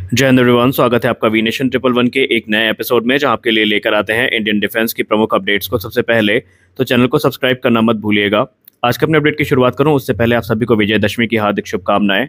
जय हिंद एवरीवन, स्वागत है आपका वी नेशन ट्रिपल वन के एक नए एपिसोड में, जहां आपके लिए लेकर आते हैं इंडियन डिफेंस की प्रमुख अपडेट्स को सबसे पहले। तो चैनल को सब्सक्राइब करना मत भूलिएगा। आज के अपने अपडेट की शुरुआत करूं उससे पहले आप सभी को विजयदशमी की हार्दिक शुभकामनाएं।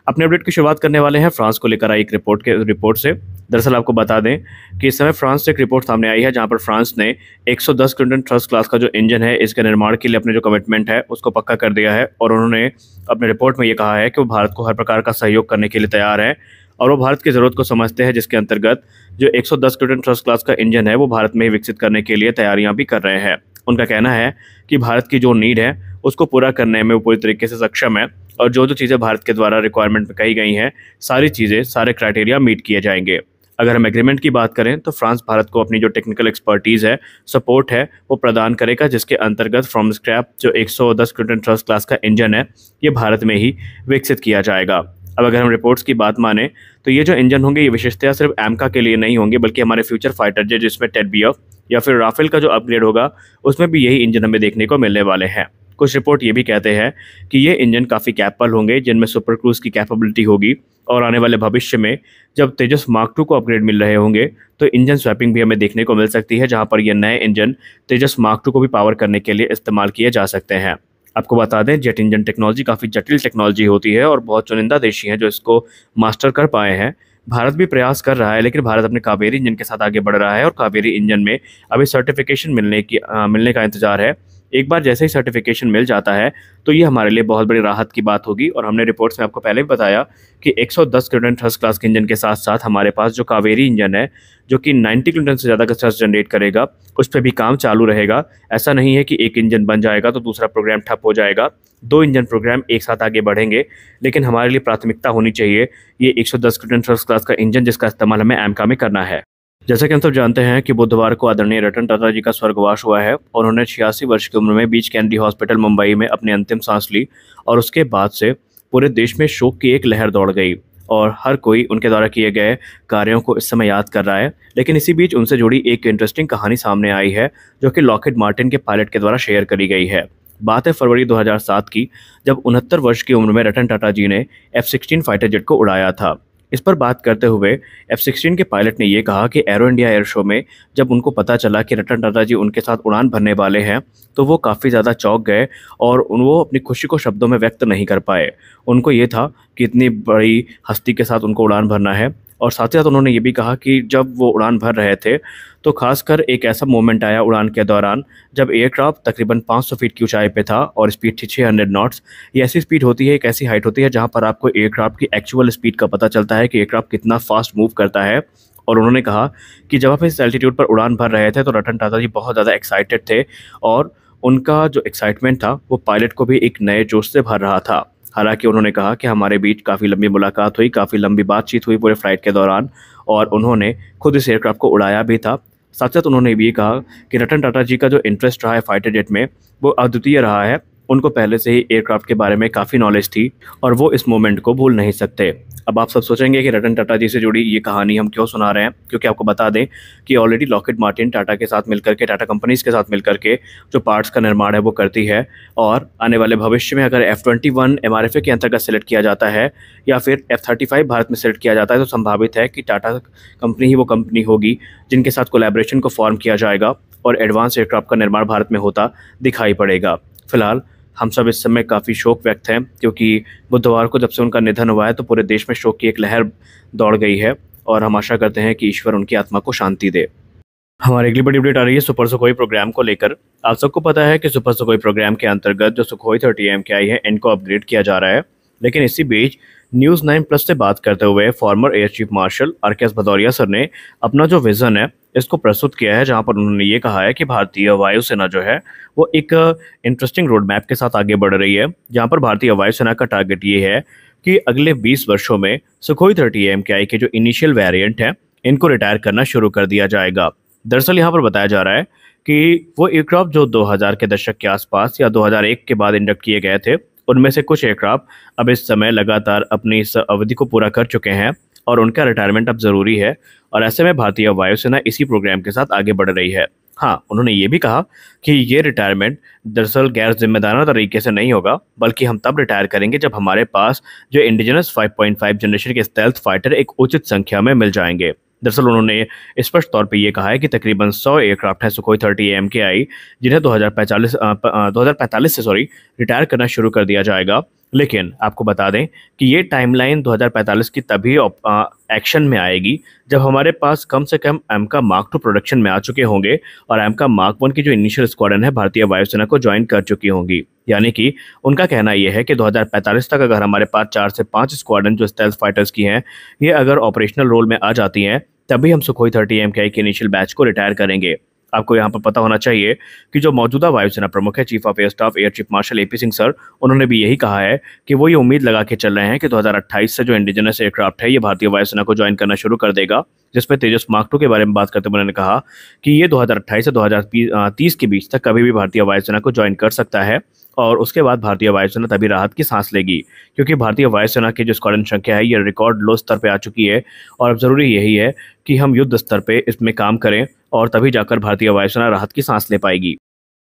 अपने अपडेट की शुरुआत करने वाले हैं फ्रांस को लेकर आई एक रिपोर्ट से। दरअसल आपको बता दें कि इस समय फ्रांस से एक रिपोर्ट सामने आई है, जहां पर फ्रांस ने 110 क्विंटन थ्रस्ट क्लास का जो इंजन है, इसके निर्माण के लिए अपने जो कमिटमेंट है उसको पक्का कर दिया है। और उन्होंने अपने रिपोर्ट में ये कहा है कि वो भारत को हर प्रकार का सहयोग करने के लिए तैयार है और वो भारत की ज़रूरत को समझते हैं, जिसके अंतर्गत जो 110 क्विंटन थ्रस्ट क्लास का इंजन है वो भारत में ही विकसित करने के लिए तैयारियां भी कर रहे हैं। उनका कहना है कि भारत की जो नीड है उसको पूरा करने में वो पूरी तरीके से सक्षम है और जो जो चीज़ें भारत के द्वारा रिक्वायरमेंट में कही गई हैं, सारी चीज़ें, सारे क्राइटेरिया मीट किए जाएंगे। अगर हम एग्रीमेंट की बात करें तो फ्रांस भारत को अपनी जो टेक्निकल एक्सपर्टीज़ है, सपोर्ट है, वो प्रदान करेगा, जिसके अंतर्गत फ्रॉम स्क्रैप जो 110 क्विंटन थ्रस्ट क्लास का इंजन है ये भारत में ही विकसित किया जाएगा। अब अगर हम रिपोर्ट्स की बात माने तो ये जो इंजन होंगे ये विशेषतया सिर्फ एमका के लिए नहीं होंगे, बल्कि हमारे फ्यूचर फाइटर जेट जिसमें टेडबीएफ या फिर राफेल का जो अपग्रेड होगा उसमें भी यही इंजन हमें देखने को मिलने वाले हैं। कुछ रिपोर्ट ये भी कहते हैं कि ये इंजन काफ़ी कैपेबल होंगे, जिनमें सुपर क्रूज की कैपेबिलिटी होगी और आने वाले भविष्य में जब तेजस मार्क 2 को अपग्रेड मिल रहे होंगे तो इंजन स्वैपिंग भी हमें देखने को मिल सकती है, जहां पर ये नए इंजन तेजस मार्क 2 को भी पावर करने के लिए इस्तेमाल किए जा सकते हैं। आपको बता दें, जेट इंजन टेक्नोलॉजी काफ़ी जटिल टेक्नोलॉजी होती है और बहुत चुनिंदा देशी हैं जो इसको मास्टर कर पाए हैं। भारत भी प्रयास कर रहा है, लेकिन भारत अपने कावेरी इंजन के साथ आगे बढ़ रहा है और कावेरी इंजन में अभी सर्टिफिकेशन मिलने का इंतजार है। एक बार जैसे ही सर्टिफिकेशन मिल जाता है तो ये हमारे लिए बहुत बड़ी राहत की बात होगी। और हमने रिपोर्ट्स में आपको पहले भी बताया कि 110 क्विंटन थ्रस्ट क्लास के इंजन के साथ साथ हमारे पास जो कावेरी इंजन है, जो कि 90 क्विंटन से ज़्यादा का थ्रस्ट जनरेट करेगा, उस पर भी काम चालू रहेगा। ऐसा नहीं है कि एक इंजन बन जाएगा तो दूसरा प्रोग्राम ठप हो जाएगा। 2 इंजन प्रोग्राम एक साथ आगे बढ़ेंगे, लेकिन हमारे लिए प्राथमिकता होनी चाहिए ये 110 क्विंटन थ्रस्ट क्लास का इंजन, जिसका इस्तेमाल हमें एमका में करना है। जैसा कि हम सब जानते हैं कि बुधवार को आदरणीय रतन टाटा जी का स्वर्गवास हुआ है और उन्होंने 86 वर्ष की उम्र में बीच कैंडी हॉस्पिटल मुंबई में अपनी अंतिम सांस ली। और उसके बाद से पूरे देश में शोक की एक लहर दौड़ गई और हर कोई उनके द्वारा किए गए कार्यों को इस समय याद कर रहा है। लेकिन इसी बीच उनसे जुड़ी एक इंटरेस्टिंग कहानी सामने आई है, जो कि लॉकहीड मार्टिन के पायलट के द्वारा शेयर करी गई है। बात है फरवरी 2007 की, जब 69 वर्ष की उम्र में रतन टाटा जी ने F-16 फाइटर जेट को उड़ाया था। इस पर बात करते हुए F-16 के पायलट ने ये कहा कि एरो इंडिया एयर शो में जब उनको पता चला कि रतन टाटा जी उनके साथ उड़ान भरने वाले हैं तो वो काफ़ी ज़्यादा चौंक गए और वो अपनी खुशी को शब्दों में व्यक्त नहीं कर पाए। उनको ये था कि इतनी बड़ी हस्ती के साथ उनको उड़ान भरना है। और साथ ही साथ उन्होंने ये भी कहा कि जब वो उड़ान भर रहे थे तो खासकर एक ऐसा मोमेंट आया उड़ान के दौरान जब एयरक्राफ्ट तकरीबन 500 फीट की ऊंचाई पे था और स्पीड थी 600 नॉट्स। ये ऐसी स्पीड होती है, एक ऐसी हाइट होती है जहां पर आपको एयरक्राफ्ट की एक्चुअल स्पीड का पता चलता है कि एयरक्राफ्ट कितना फास्ट मूव करता है। और उन्होंने कहा कि जब आप इस एल्टीट्यूड पर उड़ान भर रहे थे तो रतन टाटा जी बहुत ज़्यादा एक्साइटेड थे और उनका जो एक्साइटमेंट था वो पायलट को भी एक नए जोश से भर रहा था। हालांकि उन्होंने कहा कि हमारे बीच काफ़ी लंबी मुलाकात हुई, काफ़ी लंबी बातचीत हुई पूरे फ्लाइट के दौरान और उन्होंने खुद इस एयरक्राफ्ट को उड़ाया भी था। साथ साथ उन्होंने भी कहा कि रतन टाटा जी का जो इंटरेस्ट रहा है फाइटर जेट में वो अद्वितीय रहा है। उनको पहले से ही एयरक्राफ्ट के बारे में काफ़ी नॉलेज थी और वो इस मोमेंट को भूल नहीं सकते। अब आप सब सोचेंगे कि रतन टाटा जी से जुड़ी ये कहानी हम क्यों सुना रहे हैं, क्योंकि आपको बता दें कि ऑलरेडी लॉकहीड मार्टिन टाटा के साथ मिलकर के, टाटा कंपनीज के साथ मिलकर के जो पार्ट्स का निर्माण है वो करती है। और आने वाले भविष्य में अगर F-21 MRFA के अंतर्गत सेलेक्ट किया जाता है या फिर F-35 भारत में सेलेक्ट किया जाता है तो संभावित है कि टाटा कंपनी ही वो कंपनी होगी जिनके साथ कोलैबोरेशन को फॉर्म किया जाएगा और एडवांस एयरक्राफ्ट का निर्माण भारत में होता दिखाई पड़ेगा। फिलहाल हम सब इस समय काफ़ी शोक व्यक्त हैं, क्योंकि बुधवार को जब से उनका निधन हुआ है तो पूरे देश में शोक की एक लहर दौड़ गई है और हम आशा करते हैं कि ईश्वर उनकी आत्मा को शांति दे। हमारी अगली बड़ी अपडेट आ रही है सुपर सुखोई प्रोग्राम को लेकर। आप सबको पता है कि सुपर सुखोई प्रोग्राम के अंतर्गत जो सुखोई 30M के आई है इनको अपग्रेड किया जा रहा है। लेकिन इसी बीच न्यूज़ 9+ से बात करते हुए farmer air chief marshal RKS Bhadauria sir ने अपना जो विज़न है इसको प्रस्तुत किया है, जहां पर उन्होंने ये कहा है कि भारतीय वायुसेना जो है वो एक इंटरेस्टिंग रोड मैप के साथ आगे बढ़ रही है, जहां पर भारतीय वायुसेना का टारगेट ये है कि अगले 20 वर्षों में सुखोई 30M के आई के जो इनिशियल वेरिएंट हैं इनको रिटायर करना शुरू कर दिया जाएगा। दरअसल यहाँ पर बताया जा रहा है कि वो एयरक्राफ्ट जो 2000 के दशक के आसपास या 2001 के बाद इंडक्ट किए गए थे, उनमें से कुछ एयरक्राफ्ट अब इस समय लगातार अपनी इस अवधि को पूरा कर चुके हैं और उनका रिटायरमेंट अब ज़रूरी है। और ऐसे में भारतीय वायुसेना इसी प्रोग्राम के साथ आगे बढ़ रही है। हाँ, उन्होंने ये भी कहा कि ये रिटायरमेंट दरअसल गैर जिम्मेदाराना तरीके से नहीं होगा, बल्कि हम तब रिटायर करेंगे जब हमारे पास जो इंडिजिनस 5.5 जनरेशन के स्टेल्थ फाइटर एक उचित संख्या में मिल जाएंगे। दरअसल उन्होंने स्पष्ट तौर पे ये कहा है कि तकरीबन 100 एयरक्राफ्ट हैं सुखोई 30 AMKI जिन्हें 2045 से रिटायर करना शुरू कर दिया जाएगा। लेकिन आपको बता दें कि ये टाइमलाइन 2045 की तभी एक्शन में आएगी जब हमारे पास कम से कम एमका मार्क 2 प्रोडक्शन में आ चुके होंगे और एमका मार्क 1 की जो इनिशियल स्क्वाड्रन है भारतीय वायुसेना को ज्वाइन कर चुकी होंगी। यानी कि उनका कहना यह है कि 2045 तक अगर हमारे पास 4 से 5 स्क्वाड्रन जो स्टेल्थ फाइटर्स की हैं ये अगर ऑपरेशनल रोल में आ जाती हैं तभी हम सुखोई 30 AMKI के इनिशियल बैच को रिटायर करेंगे। आपको यहाँ पर पता होना चाहिए कि जो मौजूदा वायुसेना प्रमुख है chief of air staff air chief marshal AP Singh sir, उन्होंने भी यही कहा है कि वो ये उम्मीद लगा के चल रहे हैं कि 2028 से जो इंडिजिनस एयरक्राफ्ट है ये भारतीय वायुसेना को ज्वाइन करना शुरू कर देगा। जिसमें तेजस मार्क 2 के बारे में बात करते हुए उन्होंने कहा कि ये 2028 से 2030 के बीच तक कभी भी भारतीय वायुसेना को ज्वाइन कर सकता है और उसके बाद भारतीय वायुसेना तभी राहत की सांस लेगी, क्योंकि भारतीय वायुसेना की जो स्क्वाड्रन संख्या है ये रिकॉर्ड लो स्तर पे आ चुकी है और अब ज़रूरी यही है कि हम युद्ध स्तर पे इसमें काम करें और तभी जाकर भारतीय वायुसेना राहत की सांस ले पाएगी।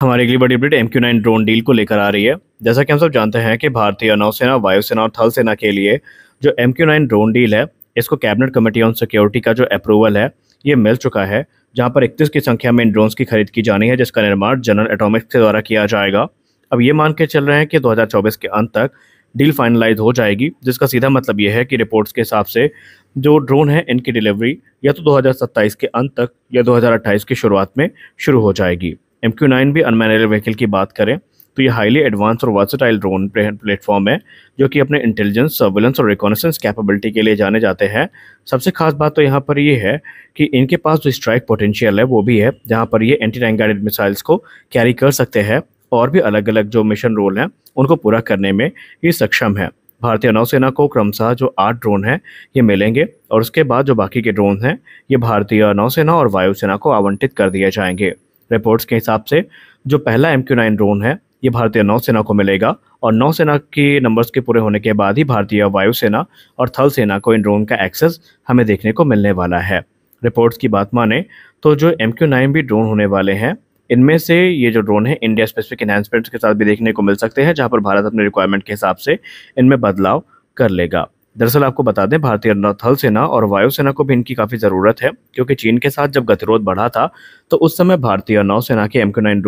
हमारी अगली बड़ी अपडेट MQ-9 ड्रोन डील को लेकर आ रही है। जैसा कि हम सब जानते हैं कि भारतीय नौसेना, वायुसेना और थल सेना के लिए जो MQ-9 ड्रोन डील है इसको कैबिनेट कमेटी ऑन सिक्योरिटी का जो अप्रूवल है ये मिल चुका है, जहां पर 31 की संख्या में इन ड्रोन्स की खरीद की जानी है जिसका निर्माण जनरल एटॉमिक्स के द्वारा किया जाएगा। अब ये मान के चल रहे हैं कि 2024 के अंत तक डील फाइनलाइज हो जाएगी, जिसका सीधा मतलब ये है कि रिपोर्ट्स के हिसाब से जो ड्रोन है इनकी डिलीवरी या तो 2027 के अंत तक या 2028 की शुरुआत में शुरू हो जाएगी। MQ-9 भी अनमैनेजेबल व्हीकल की बात करें तो ये हाईली एडवांस और वर्सेटाइल ड्रोन प्लेटफॉर्म है जो कि अपने इंटेलिजेंस, सर्विलेंस और रिकॉनेसेंस कैपेबिलिटी के लिए जाने जाते हैं। सबसे खास बात तो यहाँ पर ये है कि इनके पास जो स्ट्राइक पोटेंशियल है वो भी है, जहाँ पर ये एंटी टैंक गाइडेड मिसाइल्स को कैरी कर सकते हैं और भी अलग अलग जो मिशन रोल हैं उनको पूरा करने में ये सक्षम है। भारतीय नौसेना को क्रमशः जो 8 ड्रोन हैं ये मिलेंगे और उसके बाद जो बाकी के ड्रोन हैं ये भारतीय नौसेना और वायुसेना को आवंटित कर दिए जाएंगे। रिपोर्ट्स के हिसाब से जो पहला MQ-9 ड्रोन है ये भारतीय नौसेना को मिलेगा और नौसेना के नंबर्स के पूरे होने के बाद ही भारतीय वायुसेना और थल सेना को इन ड्रोन का एक्सेस हमें देखने को मिलने वाला है। रिपोर्ट्स की बात माने तो जो MQ-9 भी ड्रोन होने वाले हैं इनमें से ये जो ड्रोन है इंडिया स्पेसिफिक एनहांसमेंट्स के साथ भी देखने को मिल सकते हैं, जहां पर भारत अपने रिक्वायरमेंट के हिसाब से इनमें बदलाव कर लेगा। दरअसल आपको बता दें भारतीय थल सेना और वायुसेना को भी इनकी काफ़ी ज़रूरत है, क्योंकि चीन के साथ जब गतिरोध बढ़ा था तो उस समय भारतीय नौसेना के MQ-9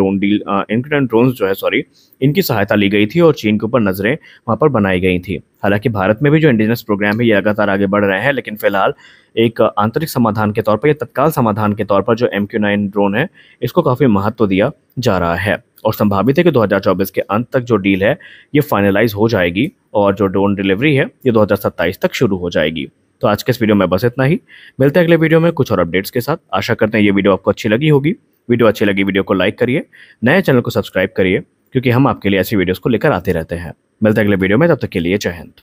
ड्रोन जो है इनकी सहायता ली गई थी और चीन के ऊपर नज़रें वहाँ पर बनाई गई थी। हालांकि भारत में भी जो इंडिजिनस प्रोग्राम है ये लगातार आगे बढ़ रहे हैं, लेकिन फिलहाल एक आंतरिक समाधान के तौर पर या तत्काल समाधान के तौर पर जो MQ-9 ड्रोन है इसको काफ़ी महत्व दिया जा रहा है और संभावित है कि 2024 के अंत तक जो डील है ये फाइनलाइज हो जाएगी और जो ड्रोन डिलीवरी है ये 2027 तक शुरू हो जाएगी। तो आज के इस वीडियो में बस इतना ही। मिलते हैं अगले वीडियो में कुछ और अपडेट्स के साथ। आशा करते हैं ये वीडियो आपको अच्छी लगी होगी। वीडियो अच्छी लगी वीडियो को लाइक करिए, नए चैनल को सब्सक्राइब करिए, क्योंकि हम आपके लिए ऐसी वीडियोज़ को लेकर आते रहते हैं। मिलते हैं अगले वीडियो में, तब तक के लिए जय हिंद।